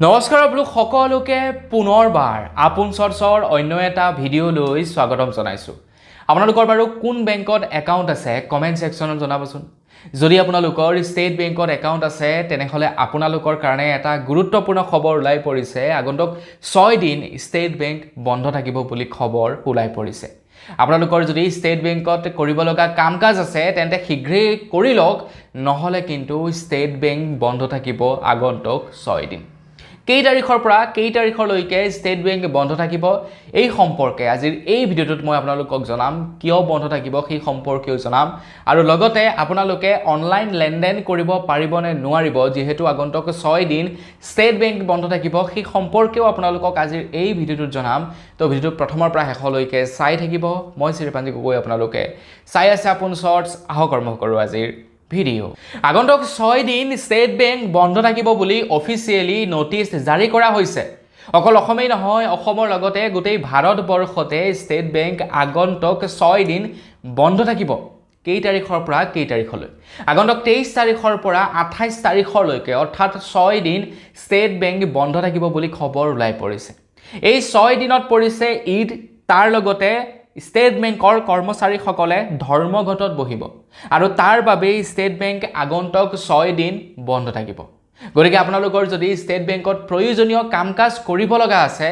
নমস্কাৰ আপোনালোক সকলোকে পুনৰবাৰ আপোন চৰ্চৰ অন্য এটা ভিডিঅ'লৈ স্বাগতম জনাইছোঁ। আপোনালোকৰ বাৰু কোন বেংকত একাউণ্ট আছে কমেণ্ট ছেকশ্যনত জনাবচোন। যদি আপোনালোকৰ ষ্টেট বেংকত একাউণ্ট আছে তেনেহ'লে আপোনালোকৰ কাৰণে এটা গুৰুত্বপূৰ্ণ খবৰ ওলাই পৰিছে। আগন্তুক 6 দিন ষ্টেট বেংক বন্ধ থাকিব বুলি খবৰ ওলাই পৰিছে। আপোনালোকৰ যদি ষ্টেট বেংকত কৰিব লগা কাম কাজ আছে তেন্তে শীঘ্ৰেই কৰি লওক, নহ'লে কিন্তু ষ্টেট বেংক বন্ধ থাকিব আগন্তুক 6 দিন। কেই তাৰিখৰ পৰা কেই তাৰিখলৈকে ষ্টেট বেংক বন্ধ থাকিব এই সম্পৰ্কে আজিৰ এই ভিডিঅ'টোত মই আপোনালোকক জনাম। কিয় বন্ধ থাকিব সেই সম্পৰ্কেও জনাম, আৰু লগতে আপোনালোকে অনলাইন লেনদেন কৰিব পাৰিব নে নোৱাৰিব, যিহেতু আগন্তুক 6 দিন ষ্টেট বেংক বন্ধ থাকিব সেই সম্পৰ্কেও আপোনালোকক আজিৰ এই ভিডিঅ'টোত জনাম। তো ভিডিঅ'টো প্ৰথমৰ পৰা শেষলৈকে চাই থাকিব। মই শ্ৰীপাঞ্জি গগৈ, আপোনালোকে চাই আছে আপোন চৰ্টছ। আহক আৰম্ভ কৰোঁ আজিৰ ভিডিঅ'। আগন্তুক 6 দিন ষ্টেট বেংক বন্ধ থাকিব বুলি অফিচিয়েলি নটিচ জাৰি কৰা হৈছে। অকল অসমেই নহয়, অসমৰ লগতে গোটেই ভাৰতবৰ্ষতে ষ্টেট বেংক আগন্তুক 6 দিন বন্ধ থাকিব। কেই তাৰিখৰ পৰা কেই তাৰিখলৈ? আগন্তুক 23 তাৰিখৰ পৰা 28 তাৰিখলৈকে, অৰ্থাৎ 6 দিন ষ্টেট বেংক বন্ধ থাকিব বুলি খবৰ ওলাই পৰিছে। এই 6 দিনত পৰিছে ঈদ, তাৰ লগতে ষ্টেট বেংকৰ কৰ্মচাৰীসকলে ধৰ্মঘটত বহিব, আৰু তাৰ বাবেই ষ্টেট বেংক আগন্তুক 6 দিন বন্ধ থাকিব। গতিকে আপোনালোকৰ যদি ষ্টেট বেংকত প্ৰয়োজনীয় কাম কাজ কৰিব লগা আছে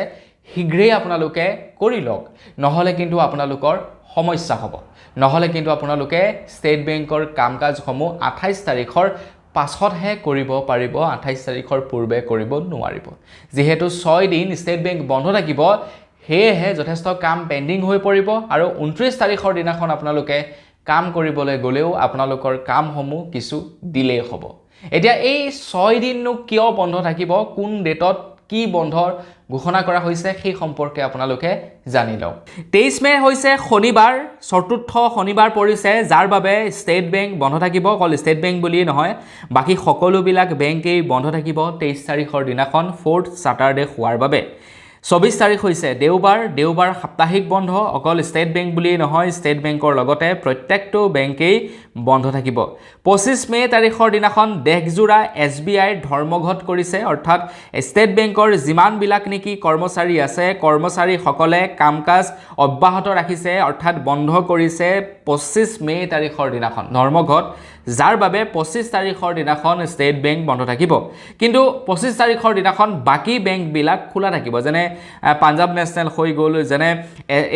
শীঘ্ৰেই আপোনালোকে কৰি লওক, নহ'লে কিন্তু আপোনালোকৰ সমস্যা হ'ব। নহ'লে কিন্তু আপোনালোকে ষ্টেট বেংকৰ কাম কাজসমূহ 28 তাৰিখৰ পাছতহে কৰিব পাৰিব, 28 তাৰিখৰ পূৰ্বে কৰিব নোৱাৰিব। যিহেতু 6 দিন ষ্টেট বেংক বন্ধ থাকিব, সেয়েহে যথেষ্ট কাম পেণ্ডিং হৈ পৰিব, আৰু 29 তাৰিখৰ দিনাখন আপোনালোকে কাম কৰিবলৈ গ'লেও আপোনালোকৰ কামসমূহ কিছু ডিলে হ'ব। এতিয়া এই 6 দিননো কিয় বন্ধ থাকিব, কোন ডেটত কি বন্ধৰ ঘোষণা কৰা হৈছে সেই সম্পৰ্কে আপোনালোকে জানি লওক। 23 মে হৈছে শনিবাৰ, চতুৰ্থ শনিবাৰ পৰিছে, যাৰ বাবে ষ্টেট বেংক বন্ধ থাকিব। অকল ষ্টেট বেংক বুলিয়েই নহয়, বাকী সকলোবিলাক বেংকেই বন্ধ থাকিব 23 তাৰিখৰ দিনাখন, 4th Saturday হোৱাৰ বাবে। 24 তাৰিখ হৈছে দেওবাৰ সাপ্তাহিক বন্ধ। অকল ষ্টেট বেংক বুলিয়েই নহয়, ষ্টেট বেংকৰ লগতে প্ৰত্যেকটো বেংকেই বন্ধ থাকিব। 25 মে তাৰিখৰ দিনাখন দেশজোৰা SBI ধৰ্মঘট কৰিছে, অৰ্থাৎ ষ্টেট বেংকৰ যিমানবিলাক নেকি কৰ্মচাৰী আছে, কৰ্মচাৰীসকলে কাম কাজ অব্যাহত ৰাখিছে, অৰ্থাৎ বন্ধ কৰিছে 25 মে তাৰিখৰ দিনাখন ধৰ্মঘট, যাৰ বাবে 25 তাৰিখৰ দিনাখন ষ্টেট বেংক বন্ধ থাকিব। কিন্তু 25 তাৰিখৰ দিনাখন বাকী বেংকবিলাক খোলা থাকিব, যেনে পাঞ্জাৱ নেশ্যনেল হৈ গ'ল, যেনে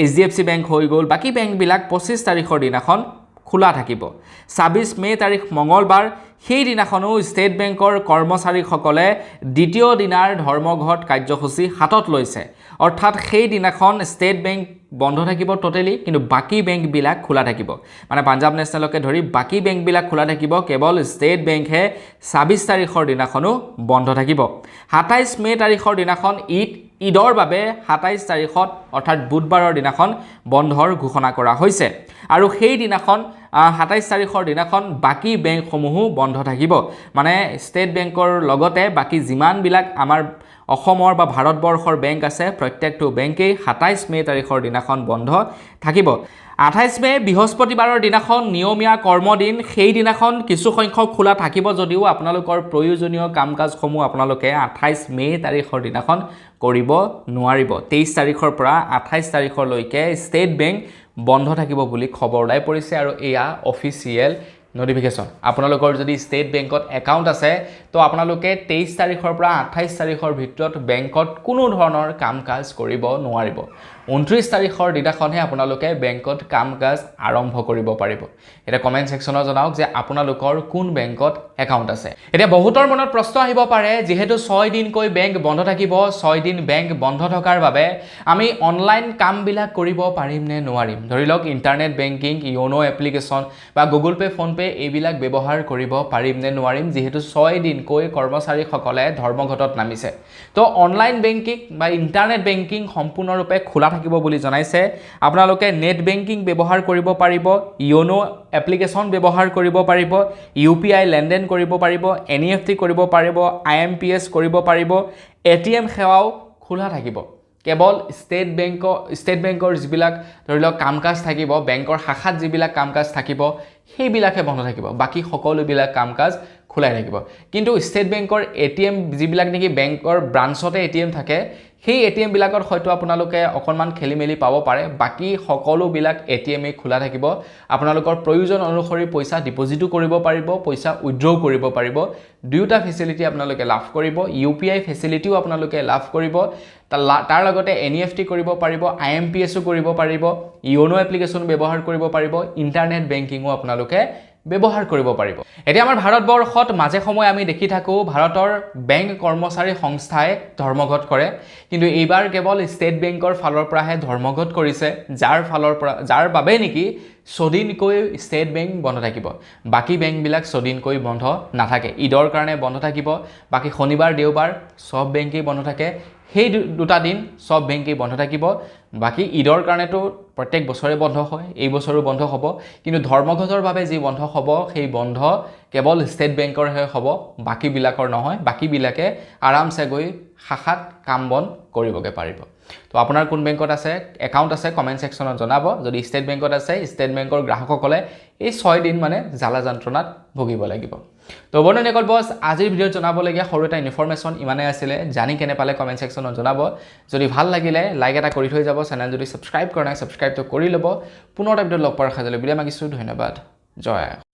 HDFC বেংক হৈ গ'ল, বাকী বেংকবিলাক 25 তাৰিখৰ দিনাখন খোলা থাকিব। 26 মে তাৰিখ মঙলবাৰ, সেই দিনাখনো ষ্টেট বেংকৰ কৰ্মচাৰীসকলে দ্বিতীয় দিনাৰ ধৰ্মঘট কাৰ্যসূচী হাতত লৈছে, অৰ্থাৎ সেই দিনাখন ষ্টেট বেংক বন্ধ থাকিব টোটেলি, কিন্তু বাকী বেংকবিলাক খোলা থাকিব। মানে পাঞ্জাৱ নেশ্যনেলকে ধৰি বাকী বেংকবিলাক খোলা থাকিব, কেৱল ষ্টেট বেংকহে 26 তাৰিখৰ দিনাখনো বন্ধ থাকিব। 27 মে তাৰিখৰ দিনাখন ঈদৰ বাবে 27 তাৰিখত, অৰ্থাৎ বুধবাৰৰ দিনাখন বন্ধৰ ঘোষণা কৰা হৈছে, আৰু সেই দিনাখন 27 তাৰিখৰ দিনাখন বাকী বেংকসমূহো বন্ধ থাকিব। মানে ষ্টেট বেংকৰ লগতে বাকী যিমানবিলাক আমাৰ অসমৰ বা ভাৰতবৰ্ষৰ বেংক আছে প্ৰত্যেকটো বেংকেই 27 মে তাৰিখৰ দিনাখন বন্ধ থাকিব। 28 মে বৃহস্পতিবাৰৰ দিনাখন নিয়মীয়া কৰ্মদিন, সেই দিনাখন কিছু সংখ্যক খোলা থাকিব যদিও আপোনালোকৰ প্ৰয়োজনীয় কাম কাজসমূহ আপোনালোকে 28 মে তাৰিখৰ দিনাখন কৰিব নোৱাৰিব। 23 তাৰিখৰ পৰা 28 তাৰিখলৈকে ষ্টেট বেংক বন্ধ থাকিব বুলি খবৰ ওলাই পৰিছে, আৰু এয়া অফিচিয়েল নটিফিকেশ্যন। আপোনালোকৰ যদি ষ্টেট বেংকত একাউণ্ট আছে তো আপোনালোকে 23 তাৰিখৰ পৰা 28 তাৰিখৰ ভিতৰত বেংকত কোনো ধৰণৰ কাম কাজ কৰিব নোৱাৰিব। 29 তাৰিখৰ দিনাখনহে আপোনালোকে বেংকত কাম কাজ আৰম্ভ কৰিব পাৰিব। এতিয়া কমেণ্ট ছেকশ্যনত জনাওক যে আপোনালোকৰ কোন বেংকত একাউণ্ট আছে। এতিয়া বহুতৰ মনত প্ৰশ্ন আহিব পাৰে, যিহেতু 6 দিনকৈ বেংক বন্ধ থাকিব, 6 দিন বেংক বন্ধ থকাৰ বাবে আমি অনলাইন কামবিলাক কৰিব পাৰিম নে নোৱাৰিম? ধৰি লওক ইণ্টাৰনেট বেংকিং, য়োনো এপ্লিকেশ্যন বা গুগল পে', ফোনপে' এইবিলাক ব্যৱহাৰ কৰিব পাৰিম নে নোৱাৰিম, যিহেতু 6 দিনকৈ কৰ্মচাৰীসকলে ধৰ্মঘটত নামিছে। তো অনলাইন বেংকিং বা ইণ্টাৰনেট বেংকিং সম্পূৰ্ণৰূপে খোলা থাকিব বুলি জনাইছে। আপোনালোকে নেট বেংকিং ব্যৱহাৰ কৰিব পাৰিব, য়োনো এপ্লিকেশ্যন ব্যৱহাৰ কৰিব পাৰিব, UPI লেনদেন কৰিব পাৰিব, NEFT কৰিব পাৰিব, IMPS কৰিব পাৰিব, ATM সেৱাও খোলা থাকিব। কেৱল ষ্টেট বেংকৰ যিবিলাক ধৰি লওক কাম কাজ থাকিব, বেংকৰ শাখাত যিবিলাক কাম কাজ থাকিব সেইবিলাকহে বন্ধ থাকিব, বাকী সকলোবিলাক কাম কাজ খোলাই থাকিব কিন্তু ষ্টেট বেংকৰ এটিএম যিবিলাক নেকি বেংকৰ ব্ৰাঞ্চতে এটিএম থাকে সেই এটিএম বিলাকত হয়তো আপোনালোকে অকণমান খেলিমেলি পাব পাৰে বাকি সকলোবিলাক এটিএমে খোলা থাকিব আপোনালোকৰ প্ৰয়োজন অনুসৰি পইচা ডিপজিটো কৰিব পাৰিব পইচা উইথড্ৰ কৰিব পাৰিব দুয়োটা ফেচিলিটি আপোনালোকে লাভ কৰিব ইউপিআই ফেচিলিটিও আপোনালোকে লাভ কৰিব তাৰ লগতে এনইএফটি কৰিব পাৰিব আইএমপিএছও কৰিব পাৰিব ইয়োনো এপ্লিকেশ্যন ব্যৱহাৰ কৰিব পাৰিব ইণ্টাৰনেট বেংকিঙো আপোনালোকে ব্যৱহাৰ কৰিব পাৰিব এতিয়া আমাৰ ভাৰতবৰ্ষত মাজে সময় আমি দেখি থাকো ভাৰতৰ বেংক কৰ্মচাৰী সংস্থাই ধৰ্মঘট কৰে কিন্তু এইবাৰ কেৱল ষ্টেট বেংকৰ ফালৰ পৰাহে ধৰ্মঘট কৰিছে যাৰ বাবে নেকি ছদিনকৈ ষ্টেট বেংক বন্ধ থাকিব বাকি বেংকবিলাক ছদিনকৈ বন্ধ নাথাকে ঈদৰ কাৰণে বন্ধ থাকিব বাকি শনিবাৰ দেওবাৰ সব বেংকেই বন্ধ থাকে সেই দুটা দিন সব বেংকেই বন্ধ থাকিব বাকি ঈদৰ কাৰণেতো প্ৰত্যেক বছৰে বন্ধ হয় এই বছৰো বন্ধ হ'ব কিন্তু ধৰ্মঘটৰ বাবে যি বন্ধ হ'ব সেই বন্ধ কেৱল ষ্টেট বেংকৰহে হ'ব বাকি বিলাকৰ নহয় বাকি বিলাকে আৰামছে গৈ শাখাত কাম বন কৰিবগে পাৰিব তো আপোনাৰ কোন বেংকত আছে একাউণ্ট আছে কমেন্ট সেকশনত জনাব যদি ষ্টেট বেংকত আছে ষ্টেট বেংকৰ গ্ৰাহকসকলে এই 6 দিন মানে জালা যন্ত্ৰণাত ভুগিব লাগিব তো বন্ধুসকল বস আজিৰ ভিডিঅ জনাবলগীয়া সৰু এটা ইনফৰমেশ্যন ইমানে আছিলে জানি কেনে পালে কমেন্ট সেকশনত জনাব যদি ভাল লাগিলে লাইক এটা কৰি থৈ যাব চেনেল যদি সাবস্ক্ৰাইব কৰা নাই সাবস্ক্ৰাইবটো কৰি ল'ব পুনৰ এটা ভিডিঅ লগ পোৱাৰ খাজলৈ বিদায় মাগিছো ধন্যবাদ জয়